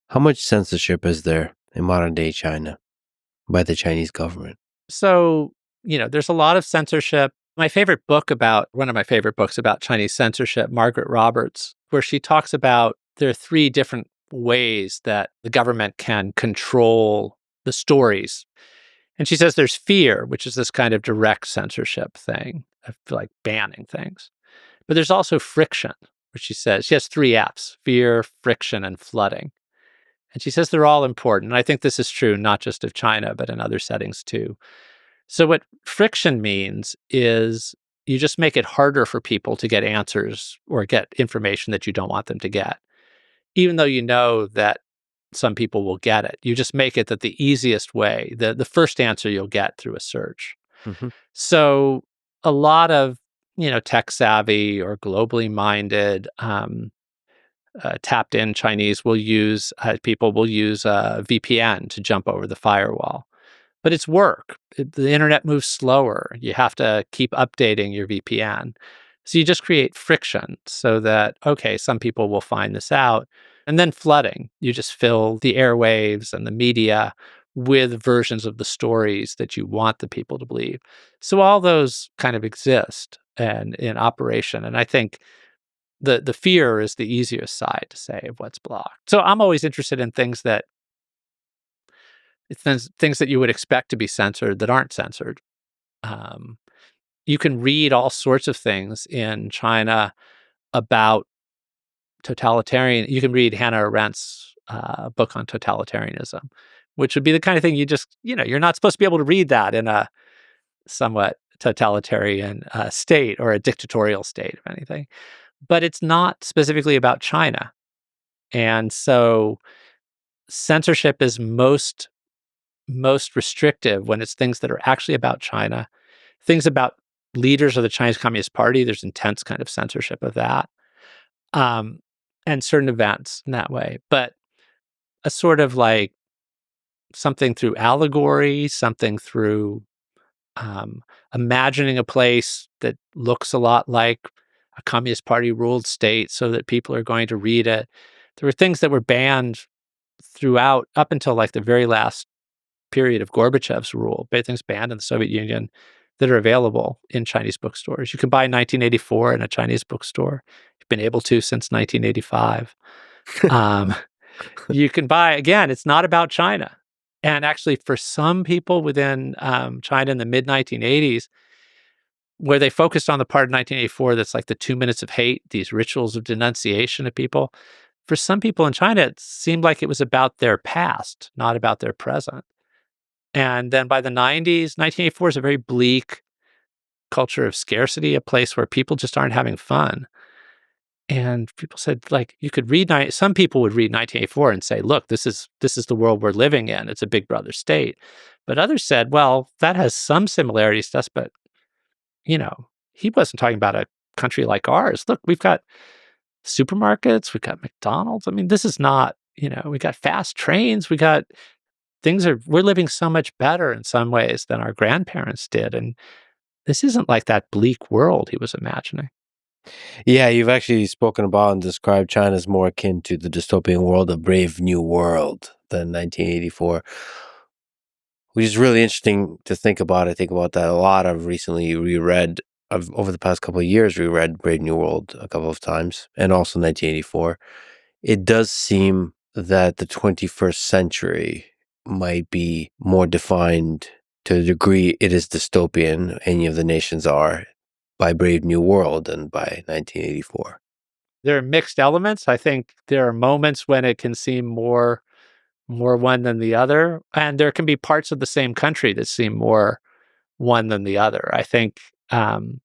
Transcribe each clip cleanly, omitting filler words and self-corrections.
How much censorship is there in modern day China by the Chinese government? So, there's a lot of censorship. One of my favorite books about Chinese censorship, Margaret Roberts, where she talks about there are three different ways that the government can control the stories. And she says there's fear, which is this kind of direct censorship thing, of like banning things. But there's also friction, which she has three F's: fear, friction, and flooding. And she says they're all important. And I think this is true not just of China, but in other settings too. So, what friction means is you just make it harder for people to get answers or get information that you don't want them to get, even though you know that some people will get it. You just make it that the easiest way, the first answer you'll get through a search. Hmm. So, a lot of tech savvy or globally minded, tapped in Chinese people will use a VPN to jump over the firewall. But it's work. The internet moves slower. You have to keep updating your VPN. So you just create friction so that, okay, some people will find this out. And then flooding. You just fill the airwaves and the media with versions of the stories that you want the people to believe. So all those kind of exist and in operation. And I think the fear is the easiest side to say of what's blocked. So I'm always interested in things that you would expect to be censored that aren't censored. Um, you can read all sorts of things in China about totalitarian. You can read Hannah Arendt's book on totalitarianism, which would be the kind of thing you're not supposed to be able to read that in a somewhat totalitarian state or a dictatorial state, if anything. But it's not specifically about China. And so censorship is most restrictive when it's things that are actually about China, things about leaders of the Chinese Communist Party. There's intense kind of censorship of that, um, and certain events in that way. But a sort of like something through allegory, something through um, imagining a place that looks a lot like a Communist Party ruled state so that people are going to read it. There were things that were banned throughout up until like the very last period of Gorbachev's rule, things banned in the Soviet Union that are available in Chinese bookstores. You can buy 1984 in a Chinese bookstore. You've been able to since 1985. Um, you can buy, again, it's not about China. And actually, for some people within China in the mid 1980s, where they focused on the part of 1984 that's like the 2 minutes of hate, these rituals of denunciation of people, for some people in China, it seemed like it was about their past, not about their present. And then by the 90s, 1984 is a very bleak culture of scarcity, a place where people just aren't having fun. And people said, like, you could read, some people would read 1984 and say, look, this is the world we're living in. It's a big brother state. But others said, well, that has some similarities to us, but, he wasn't talking about a country like ours. Look, we've got supermarkets, we've got McDonald's. I mean, this is not, we got fast trains, we're living so much better in some ways than our grandparents did. And this isn't like that bleak world he was imagining. Yeah, you've actually spoken about and described China as more akin to the dystopian world of Brave New World than 1984, which is really interesting to think about. I think about that a lot. I've recently reread, over the past couple of years, reread Brave New World a couple of times, and also 1984. It does seem that the 21st century might be more defined to the degree it is dystopian, any of the nations are, by Brave New World than by 1984. There are mixed elements. I think there are moments when it can seem more one than the other, and there can be parts of the same country that seem more one than the other. I think, and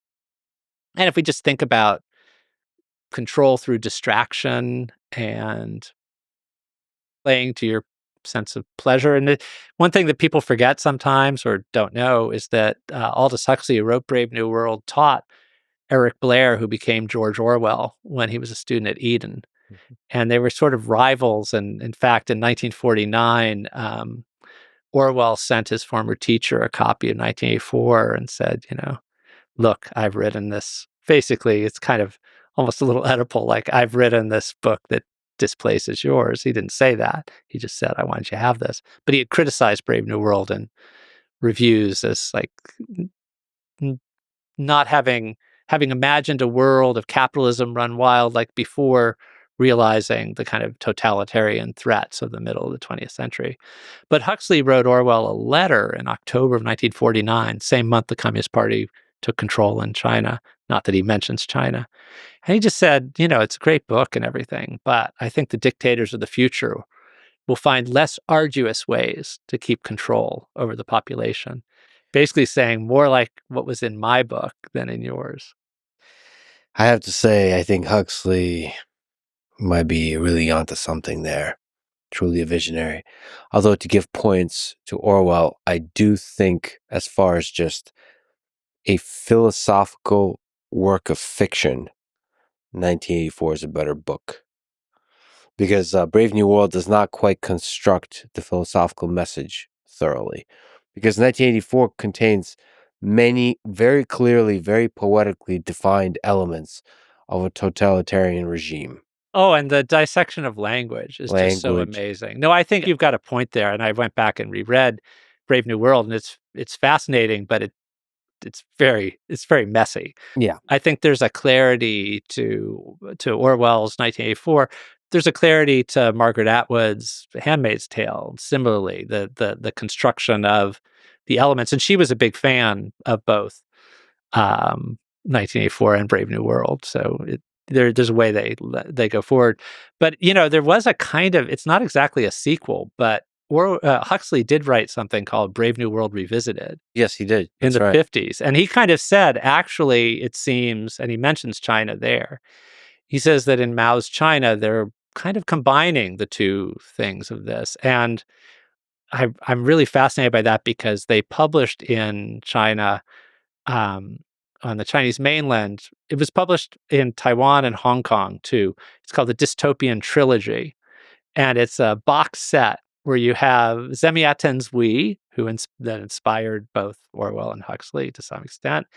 if we just think about control through distraction and playing to your sense of pleasure. And one thing that people forget sometimes or don't know is that Aldous Huxley, who wrote Brave New World, taught Eric Blair, who became George Orwell when he was a student at Eden. Mhm. And they were sort of rivals. And in fact, in 1949, Orwell sent his former teacher a copy of 1984 and said, look, I've written this. Basically, it's kind of almost a little Oedipal, like I've written this book that displaces yours. He didn't say that. He just said, I wanted you to have this. But he had criticized Brave New World in reviews as like n- not having imagined a world of capitalism run wild like before realizing the kind of totalitarian threats of the middle of the 20th century. But Huxley wrote Orwell a letter in October of 1949, same month the Communist Party took control in China. Not that he mentions China. And he just said, it's a great book and everything, but I think the dictators of the future will find less arduous ways to keep control over the population. Basically saying more like what was in my book than in yours. I have to say, I think Huxley might be really onto something there. Truly a visionary. Although to give points to Orwell, I do think as far as just a philosophical work of fiction, 1984 is a better book. Because Brave New World does not quite construct the philosophical message thoroughly. Because 1984 contains many very clearly, very poetically defined elements of a totalitarian regime. Oh, and the dissection of language is just so Language. amazing. No, I think you've got a point there, and I went back and reread Brave New World, and it's fascinating, but it's very messy. Yeah. I think there's a clarity to Orwell's 1984. There's a clarity to Margaret Atwood's *Handmaid's Tale*. Similarly, the construction of the elements, and she was a big fan of both 1984 and *Brave New World*. So there's a way they go forward. But there was a kind of, it's not exactly a sequel, but Huxley did write something called *Brave New World Revisited* Yes, he did. in That's the right. 50s. And he kind of said, actually, it seems, and he mentions China there. He says that in Mao's China, they're kind of combining the two things of this. And I'm really fascinated by that because they published in China, um, on the Chinese mainland. It was published in Taiwan and Hong Kong too. It's called the Dystopian Trilogy. And it's a box set where you have Zemiatin's We, who that inspired both Orwell and Huxley to some extent.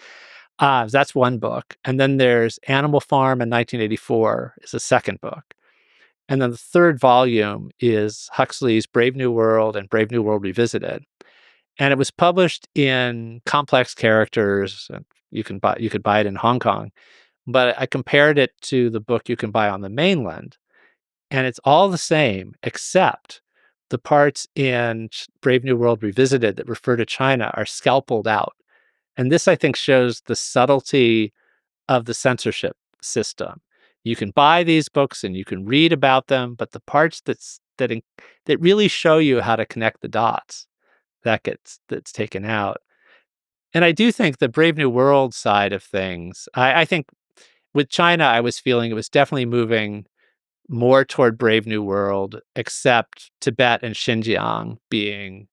That's one book. And then there's Animal Farm in 1984 is a second book. And then the third volume is Huxley's Brave New World and Brave New World Revisited. And it was published in Complex Characters. And you could buy it in Hong Kong. But I compared it to the book you can buy on the mainland. And it's all the same, except the parts in Brave New World Revisited that refer to China are scalpeled out. And this, I think, shows the subtlety of the censorship system. You can buy these books and you can read about them, but the parts that really show you how to connect the dots, that's taken out. And I do think the Brave New World side of things, I think with China, I was feeling it was definitely moving more toward Brave New World, except Tibet and Xinjiang being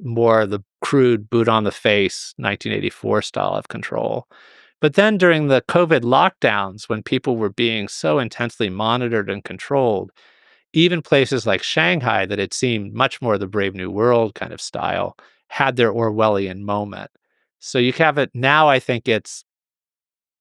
more the crude boot on the face 1984 style of control. But then during the COVID lockdowns, when people were being so intensely monitored and controlled, even places like Shanghai, that had seemed much more the Brave New World kind of style, had their Orwellian moment. So you have it now. I think it's,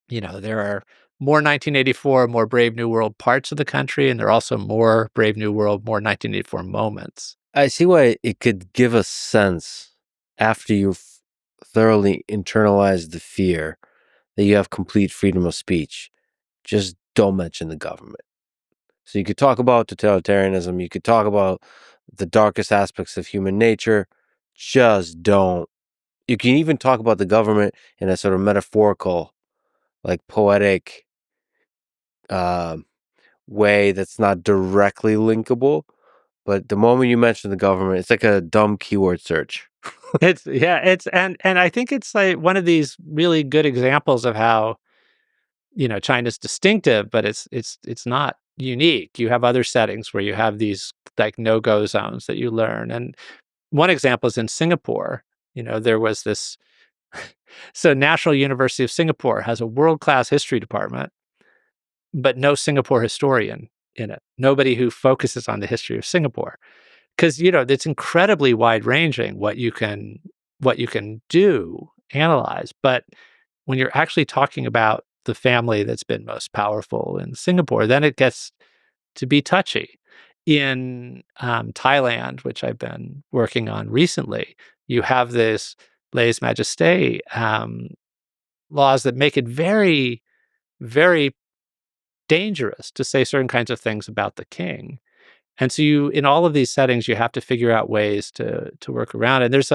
there are more 1984, more Brave New World parts of the country, and there are also more Brave New World, more 1984 moments. I see why it could give a sense after you've thoroughly internalized the fear that you have complete freedom of speech. Just don't mention the government. So you could talk about totalitarianism. You could talk about the darkest aspects of human nature. Just don't. You can even talk about the government in a sort of metaphorical, like poetic way that's not directly linkable. But the moment you mention the government, it's like a dumb keyword search. And I think it's like one of these really good examples of how, China's distinctive, but it's not unique. You have other settings where you have these like no-go zones that you learn. And one example is in Singapore. There was this. So National University of Singapore has a world-class history department, but no Singapore historian in it. Nobody who focuses on the history of Singapore. Because it's incredibly wide-ranging what you can do, analyze. But when you're actually talking about the family that's been most powerful in Singapore, then it gets to be touchy. In Thailand, which I've been working on recently, you have this lèse majesté laws that make it very, very dangerous to say certain kinds of things about the king. And so you, in all of these settings, you have to figure out ways to work around. And there's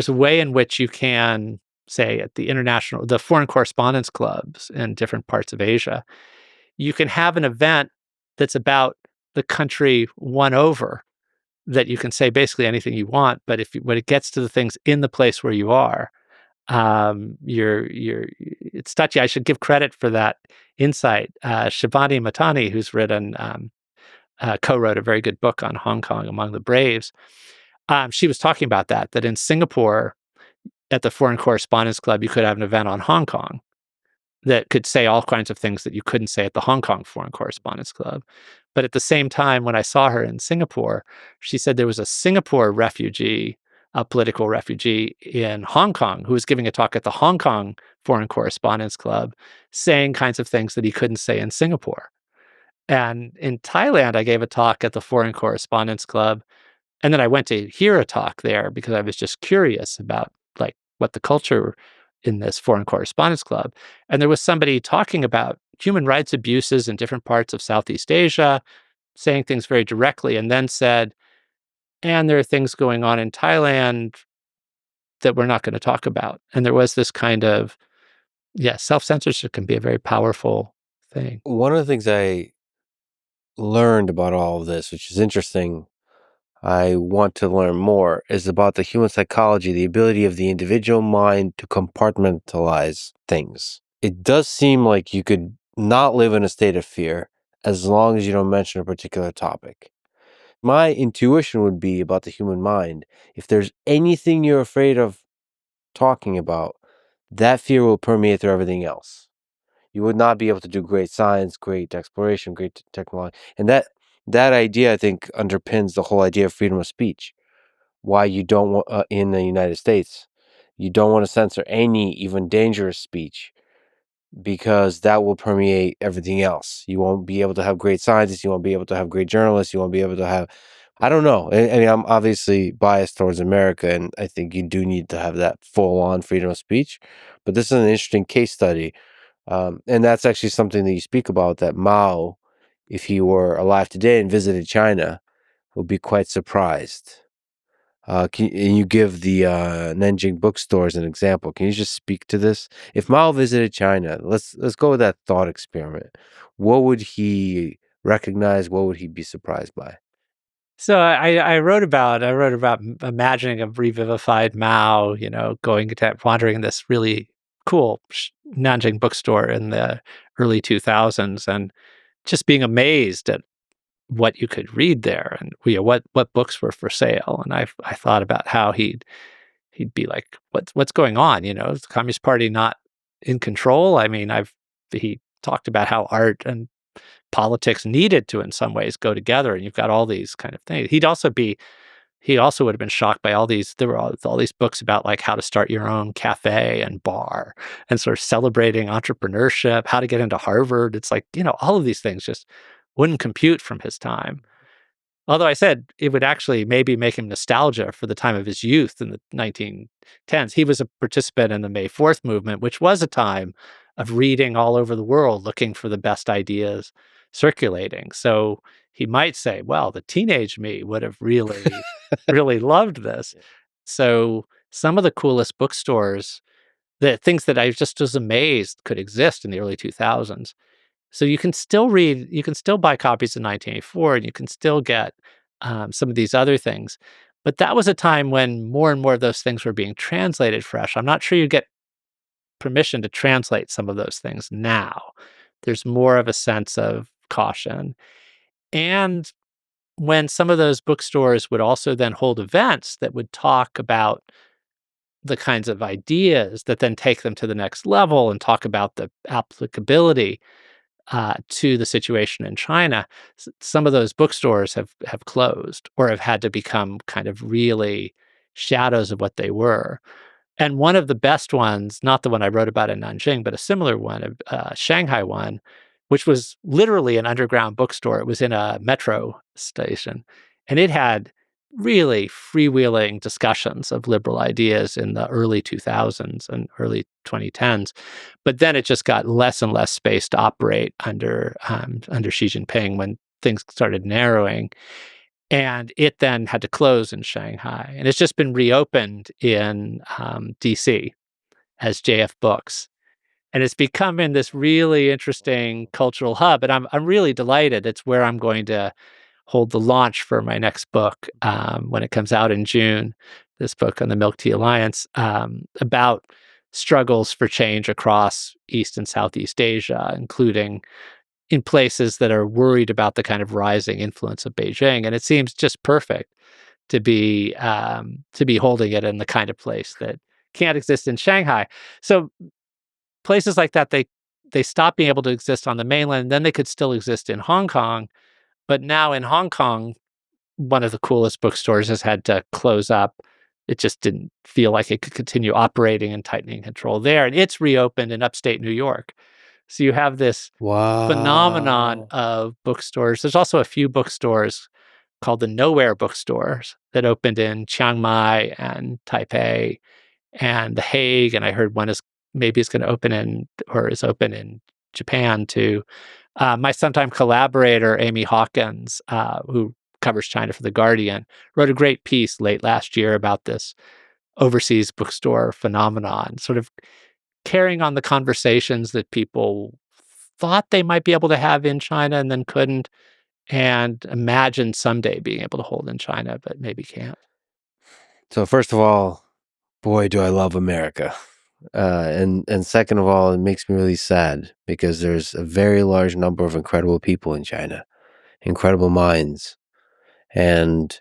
a way in which you can say at the foreign correspondence clubs in different parts of Asia, you can have an event that's about the country won over, that you can say basically anything you want. But when it gets to the things in the place where you are, it's touchy. I should give credit for that insight. Shivani Matani, who's co-wrote a very good book on Hong Kong Among the Braves. She was talking about that in Singapore, at the Foreign Correspondence Club, you could have an event on Hong Kong that could say all kinds of things that you couldn't say at the Hong Kong Foreign Correspondence Club. But at the same time, when I saw her in Singapore, she said there was a Singapore refugee, a political refugee in Hong Kong, who was giving a talk at the Hong Kong Foreign Correspondence Club, saying kinds of things that he couldn't say in Singapore. And in Thailand, I gave a talk at the Foreign Correspondence Club, and then I went to hear a talk there because I was just curious about like what the culture in this Foreign Correspondence Club. And there was somebody talking about human rights abuses in different parts of Southeast Asia, saying things very directly, and then said, and there are things going on in Thailand that we're not going to talk about. And there was this kind of, yeah, self-censorship can be a very powerful thing. One of the things I learned about all of this, which is interesting, I want to learn more, is about the human psychology, the ability of the individual mind to compartmentalize things. It does seem like you could not live in a state of fear as long as you don't mention a particular topic. My intuition would be about the human mind. If there's anything you're afraid of talking about, that fear will permeate through everything else. You would not be able to do great science, great exploration, great technology. And that idea, I think, underpins the whole idea of freedom of speech. Why you don't want, in the United States, you don't want to censor any even dangerous speech, because that will permeate everything else. You won't be able to have great scientists. You won't be able to have great journalists. You won't be able to have, I don't know. I mean, I'm obviously biased towards America, and I think you do need to have that full-on freedom of speech. But this is an interesting case study. And that's actually something that you speak about, that Mao, if he were alive today and visited China, would be quite surprised. And you give the Nanjing bookstores an example. Can you just speak to this? If Mao visited China, let's go with that thought experiment. What would he recognize? What would he be surprised by? So I wrote about imagining a revivified Mao, wandering in this really cool Nanjing bookstore in the early 2000s, and just being amazed at what you could read there, and what books were for sale. And I thought about how he'd be like, what's going on? Is the Communist Party not in control? I mean, he talked about how art and politics needed to in some ways go together, and you've got all these kind of things. He also would have been shocked by there were all these books about like how to start your own cafe and bar, and sort of celebrating entrepreneurship, how to get into Harvard. It's like, all of these things just wouldn't compute from his time. Although I said it would actually maybe make him nostalgia for the time of his youth in the 1910s. He was a participant in the May 4th movement, which was a time of reading all over the world, looking for the best ideas circulating. So he might say, well, the teenage me would have really, really loved this. So some of the coolest bookstores, the things that I just was amazed could exist in the early 2000s. So you can still buy copies of 1984, and you can still get some of these other things. But that was a time when more and more of those things were being translated fresh. I'm not sure you get permission to translate some of those things now. There's more of a sense of caution. And when some of those bookstores would also then hold events that would talk about the kinds of ideas that then take them to the next level and talk about the applicability to the situation in China, some of those bookstores have closed or have had to become kind of really shadows of what they were. And one of the best ones, not the one I wrote about in Nanjing, but a similar one, a Shanghai one, which was literally an underground bookstore. It was in a metro station, and it had really freewheeling discussions of liberal ideas in the early 2000s and early 2010s. But then it just got less and less space to operate under Xi Jinping when things started narrowing. And it then had to close in Shanghai. And it's just been reopened in DC as JF Books. And it's becoming this really interesting cultural hub. And I'm really delighted. It's where I'm going to hold the launch for my next book when it comes out in June. This book on the Milk Tea Alliance about struggles for change across East and Southeast Asia, including in places that are worried about the kind of rising influence of Beijing. And it seems just perfect to be holding it in the kind of place that can't exist in Shanghai. So places like that, they stop being able to exist on the mainland, then they could still exist in Hong Kong. But now in Hong Kong, one of the coolest bookstores has had to close up. It just didn't feel like it could continue operating and tightening control there. And it's reopened in upstate New York. So you have this phenomenon Wow. of bookstores. There's also a few bookstores called the Nowhere Bookstores that opened in Chiang Mai and Taipei and The Hague. And I heard one is going to open is open in Japan too. My sometime collaborator, Amy Hawkins, who covers China for The Guardian, wrote a great piece late last year about this overseas bookstore phenomenon, sort of carrying on the conversations that people thought they might be able to have in China and then couldn't, and imagine someday being able to hold in China, but maybe can't. So first of all, boy, do I love America. And second of all, it makes me really sad because there's a very large number of incredible people in China, incredible minds. And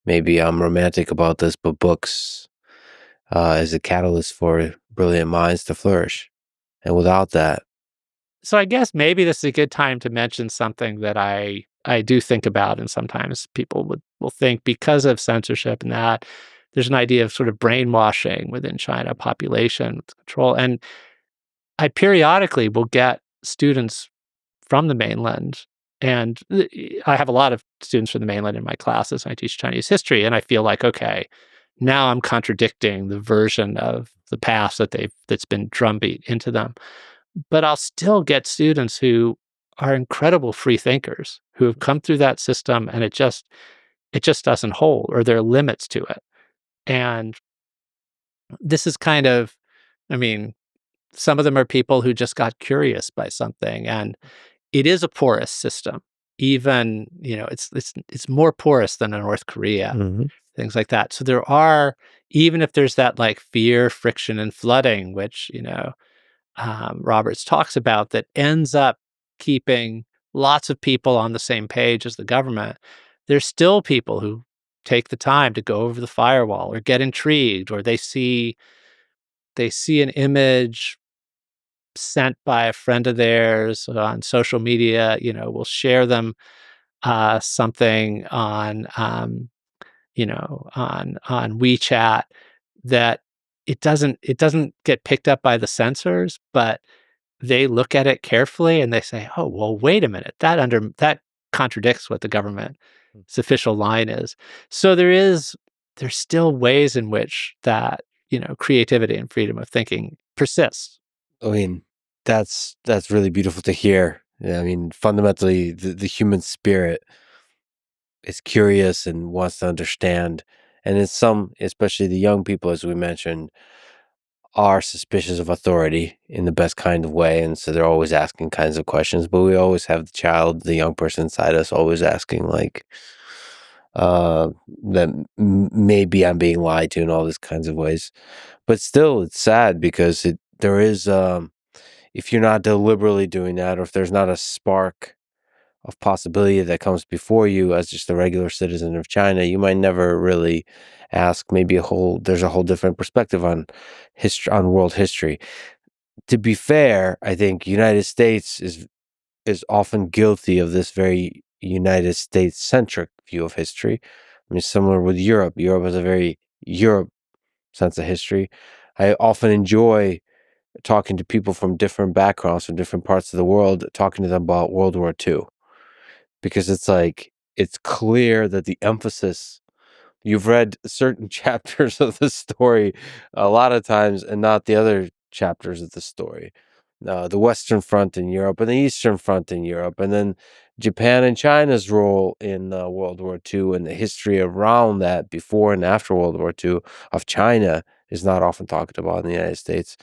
maybe I'm romantic about this, but books is a catalyst for brilliant minds to flourish. And without that, So I guess maybe this is a good time to mention something that I do think about, and sometimes people will think because of censorship and that there's an idea of sort of brainwashing within China population control. And I periodically will get students from the mainland, and I have a lot of students from the mainland in my classes. I teach Chinese history, and I feel like, okay, now I'm contradicting the version of the past that's been drumbeat into them. But I'll still get students who are incredible free thinkers who have come through that system, and it just doesn't hold, or there are limits to it. And this is kind of, I mean, some of them are people who just got curious by something, and it is a porous system. Even, it's more porous than in North Korea, things like that. So there are, even if there's that like fear, friction, and flooding, which, Roberts talks about, that ends up keeping lots of people on the same page as the government, there's still people who take the time to go over the firewall or get intrigued, or they see an image sent by a friend of theirs on social media, will share them something on WeChat that it doesn't get picked up by the censors, but they look at it carefully and they say, "Oh, well, wait a minute. That contradicts what the government's official line is." So there's still ways in which that, creativity and freedom of thinking persists. I mean, that's really beautiful to hear. Yeah, I mean, fundamentally, the human spirit is curious and wants to understand. And in some, especially the young people, as we mentioned, are suspicious of authority in the best kind of way. And so they're always asking kinds of questions. But we always have the young person inside us always asking, like, that maybe I'm being lied to in all these kinds of ways. But still, it's sad because there is, if you're not deliberately doing that, or if there's not a spark of possibility that comes before you as just a regular citizen of China, you might never really ask. Maybe there's a whole different perspective on history, on world history. To be fair, I think United States is often guilty of this very United States centric view of history. I mean, similar with Europe. Europe has a very Europe sense of history. I often enjoy talking to people from different backgrounds, from different parts of the world, talking to them about World War II. Because it's like, it's clear that the emphasis, you've read certain chapters of the story a lot of times and not the other chapters of the story. The Western Front in Europe and the Eastern Front in Europe, and then Japan and China's role in World War II, and the history around that before and after World War II of China is not often talked about in the United States.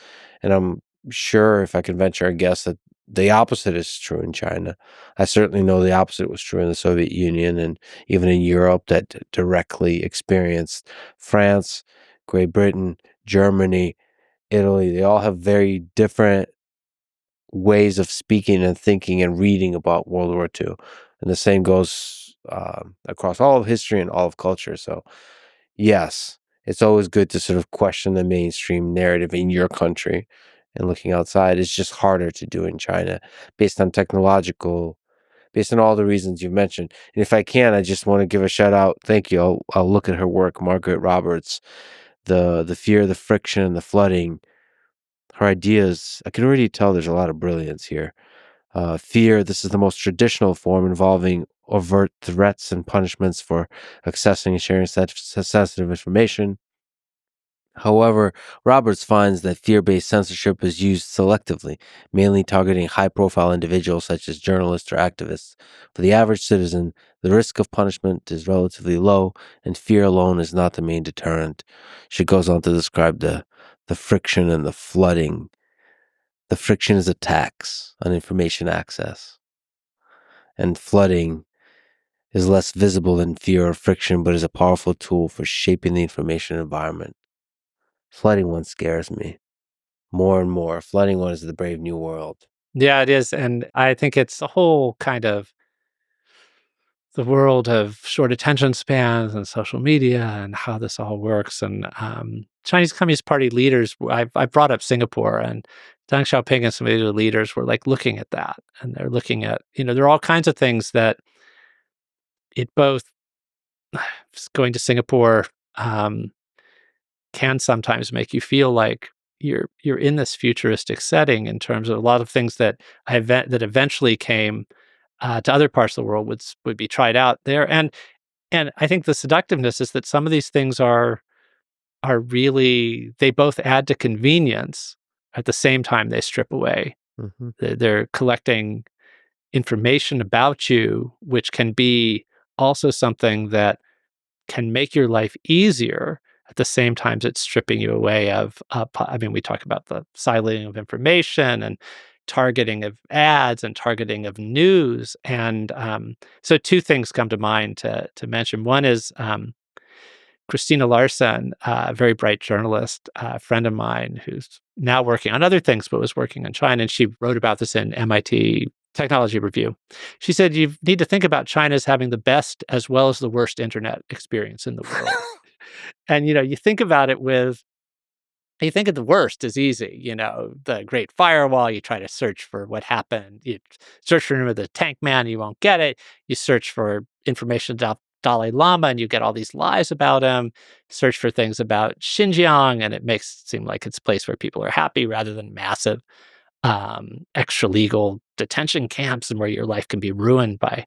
And I'm sure, if I can venture a guess, that the opposite is true in China. I certainly know the opposite was true in the Soviet Union, and even in Europe that directly experienced France, Great Britain, Germany, Italy. They all have very different ways of speaking and thinking and reading about World War II. And the same goes across all of history and all of culture. So, yes, it's always good to sort of question the mainstream narrative in your country and looking outside. It's just harder to do in China based on based on all the reasons you've mentioned. And if I can, I just want to give a shout out. Thank you. I'll look at her work, Margaret Roberts, the fear, the friction, and the flooding. Her ideas, I can already tell there's a lot of brilliance here. Fear, this is the most traditional form involving overt threats and punishments for accessing and sharing sensitive information. However, Roberts finds that fear-based censorship is used selectively, mainly targeting high-profile individuals such as journalists or activists. For the average citizen, the risk of punishment is relatively low, and fear alone is not the main deterrent. She goes on to describe the friction and the flooding. The friction is a tax on information access, and flooding is less visible than fear or friction, but is a powerful tool for shaping the information environment. Flooding one scares me more and more. Flooding one is the brave new world. Yeah, it is, and I think it's a whole kind of the world of short attention spans and social media and how this all works. And Chinese Communist Party leaders, I brought up Singapore, and Deng Xiaoping and some of the other leaders were like looking at that, and they're looking at, there are all kinds of things that it both going to Singapore can sometimes make you feel like you're in this futuristic setting in terms of a lot of things that that eventually came to other parts of the world would be tried out there. And I think the seductiveness is that some of these things are really, they both add to convenience at the same time they strip away. Mm-hmm. They're collecting information about you, which can be also something that can make your life easier. At the same time, it's stripping you away of, I mean, we talk about the siloing of information and targeting of ads and targeting of news. And so two things come to mind to mention. One is Christina Larson, a very bright journalist, a friend of mine who's now working on other things, but was working in China. And she wrote about this in MIT Technology Review. She said, you need to think about China as having the best as well as the worst internet experience in the world. And, you think about it you think of the worst is easy, the Great Firewall. You try to search for what happened. You search for the tank man, you won't get it. You search for information about Dalai Lama, and you get all these lies about him. Search for things about Xinjiang, and it makes it seem like it's a place where people are happy rather than massive extra legal detention camps, and where your life can be ruined by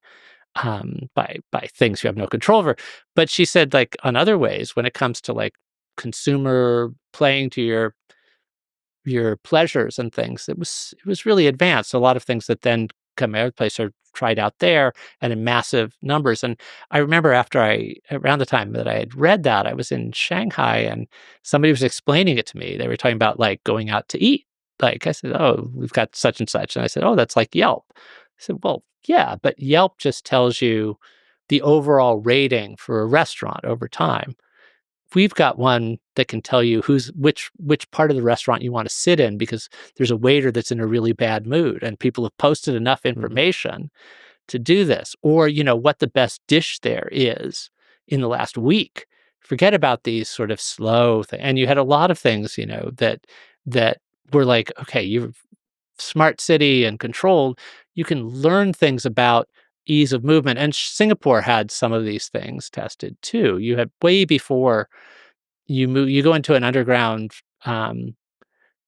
things you have no control over. But she said, like, on other ways, when it comes to like consumer playing to your pleasures and things, it was really advanced. A lot of things that then come out of place are tried out there and in massive numbers. And I remember around the time that I had read that, I was in Shanghai and somebody was explaining it to me. They were talking about like going out to eat. Like I said, oh, we've got such and such. And I said, oh, that's like Yelp. I said, well, yeah, but Yelp just tells you the overall rating for a restaurant over time. We've got one that can tell you which part of the restaurant you want to sit in because there's a waiter that's in a really bad mood and people have posted enough information to do this, or what the best dish there is in the last week. Forget about these sort of slow things. And you had a lot of things, that were like, okay, you're smart city and controlled. You can learn things about ease of movement. And Singapore had some of these things tested too. You had way before you go into an underground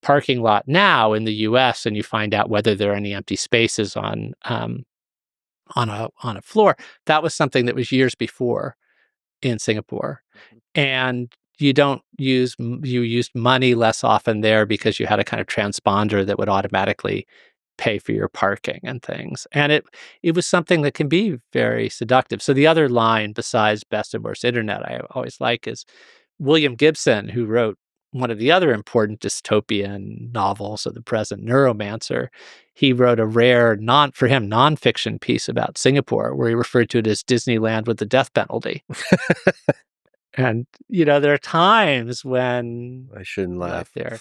parking lot now in the U.S. and you find out whether there are any empty spaces on a floor, that was something that was years before in Singapore. And you used money less often there because you had a kind of transponder that would automatically pay for your parking and things. And it was something that can be very seductive. So the other line besides best and worst internet I always like is William Gibson, who wrote one of the other important dystopian novels of the present, Neuromancer. He wrote a rare for him nonfiction piece about Singapore where he referred to it as Disneyland with the death penalty. And, there are times when I shouldn't laugh there,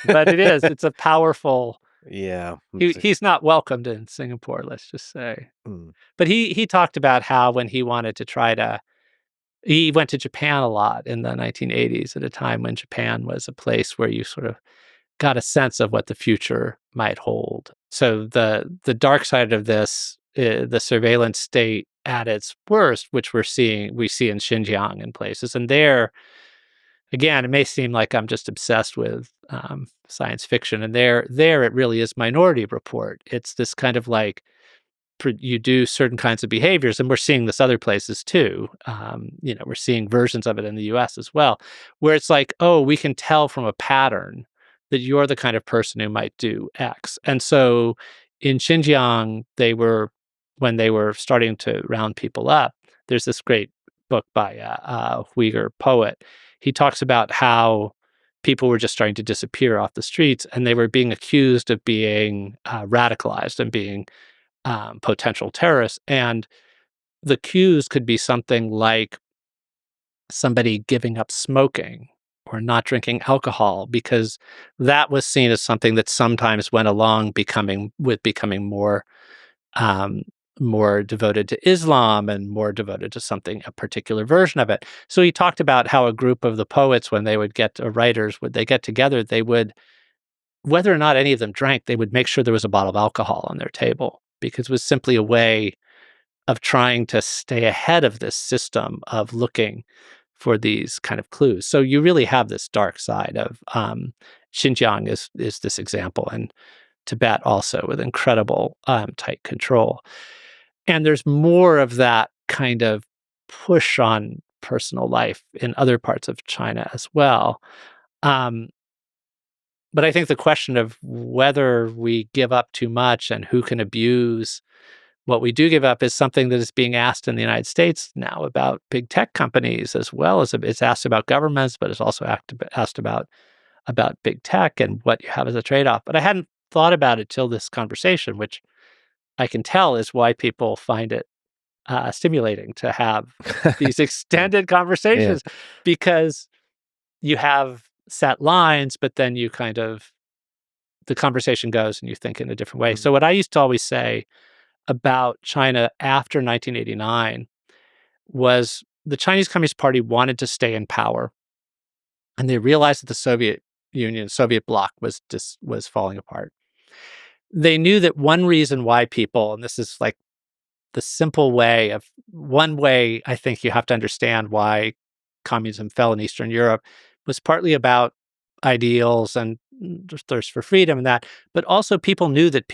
but it's a powerful, Yeah. he's not welcomed in Singapore, let's just say. Mm. But he talked about how when he wanted to he went to Japan a lot in the 1980s at a time when Japan was a place where you sort of got a sense of what the future might hold. So the dark side of this, the surveillance state at its worst, which we see in Xinjiang and places, and there, again, it may seem like I'm just obsessed with science fiction, and there it really is Minority Report. It's this kind of like you do certain kinds of behaviors, and we're seeing this other places too. We're seeing versions of it in the U.S. as well, where it's like, oh, we can tell from a pattern that you're the kind of person who might do X. And so in Xinjiang, when they were starting to round people up, there's this great book by a Uyghur poet. He talks about how people were just starting to disappear off the streets, and they were being accused of being radicalized and being potential terrorists. And the cues could be something like somebody giving up smoking or not drinking alcohol, because that was seen as something that sometimes went along becoming um, more devoted to Islam and more devoted to a particular version of it. So he talked about how a group of the poets, when they would writers, would they get together, they would, whether or not any of them drank, they would make sure there was a bottle of alcohol on their table, because it was simply a way of trying to stay ahead of this system of looking for these kind of clues. So you really have this dark side of Xinjiang is this example, and Tibet also, with incredible tight control. And there's more of that kind of push on personal life in other parts of China as well. Um, but I think the question of whether we give up too much and who can abuse what we do give up is something that is being asked in the United States now about big tech companies, as well as it's asked about governments, but it's also asked about big tech and what you have as a trade-off. But I hadn't thought about it till this conversation, which I can tell is why people find it stimulating to have these extended conversations, because you have set lines, but then you the conversation goes and you think in a different way. So what I used to always say about China after 1989 was the Chinese Communist Party wanted to stay in power, and they realized that the Soviet bloc was falling apart. They knew that one reason why people, and this is like one way I think you have to understand why communism fell in Eastern Europe, was partly about ideals and thirst for freedom and that, but also people knew that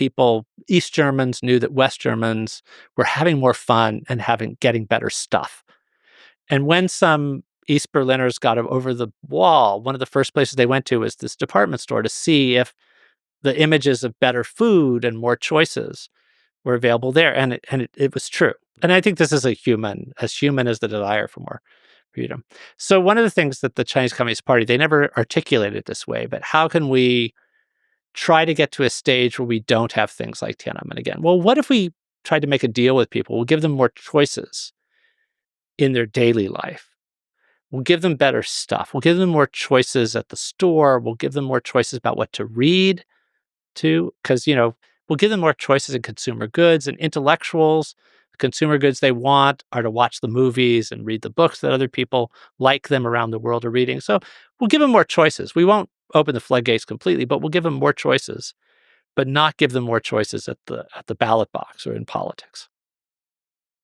East Germans knew that West Germans were having more fun and getting better stuff. And when some East Berliners got over the wall, one of the first places they went to was this department store to see if the images of better food and more choices were available there. And it was true. And I think this is as human as the desire for more freedom. So one of the things that the Chinese Communist Party, they never articulated it this way, but how can we try to get to a stage where we don't have things like Tiananmen again? Well, what if we tried to make a deal with people? We'll give them more choices in their daily life. We'll give them better stuff. We'll give them more choices at the store. We'll give them more choices about what to read too, because, we'll give them more choices in consumer goods and intellectuals. The consumer goods they want are to watch the movies and read the books that other people like them around the world are reading. So we'll give them more choices. We won't open the floodgates completely, but we'll give them more choices, but not give them more choices at the ballot box or in politics.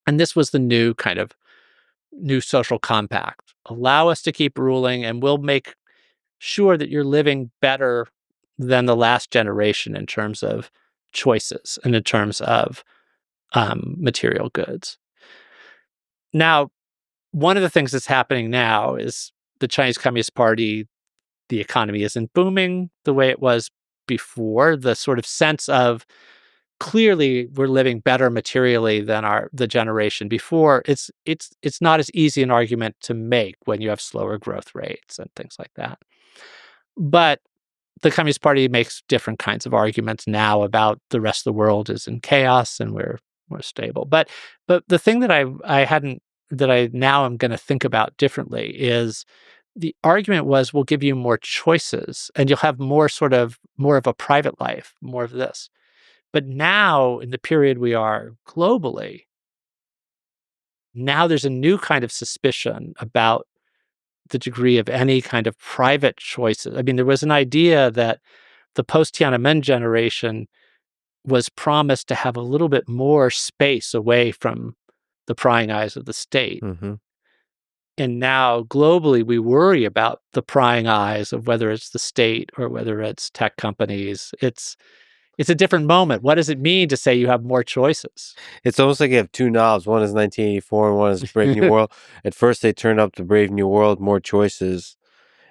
And this was the new social compact. Allow us to keep ruling, and we'll make sure that you're living better than the last generation in terms of choices and in terms of material goods. Now, one of the things that's happening now is the Chinese Communist Party, the economy isn't booming the way it was before. The sort of sense of clearly we're living better materially than the generation before. It's not as easy an argument to make when you have slower growth rates and things like that. But the Communist Party makes different kinds of arguments now about the rest of the world is in chaos and we're stable. But the thing that I now am going to think about differently is the argument was we'll give you more choices and you'll have more of a private life, more of this. But now in the period we are globally, now there's a new kind of suspicion about the degree of any kind of private choices. I mean, there was an idea that the post-Tiananmen generation was promised to have a little bit more space away from the prying eyes of the state. Mm-hmm. And now globally, we worry about the prying eyes of whether it's the state or whether it's tech companies. It's a different moment. What does it mean to say you have more choices? It's almost like you have two knobs. One is 1984 and one is Brave New World. At first, they turned up the Brave New World, more choices.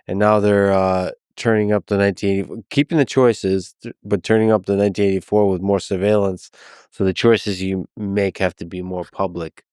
And now they're turning up the 1984, keeping the choices, but turning up the 1984 with more surveillance. So the choices you make have to be more public.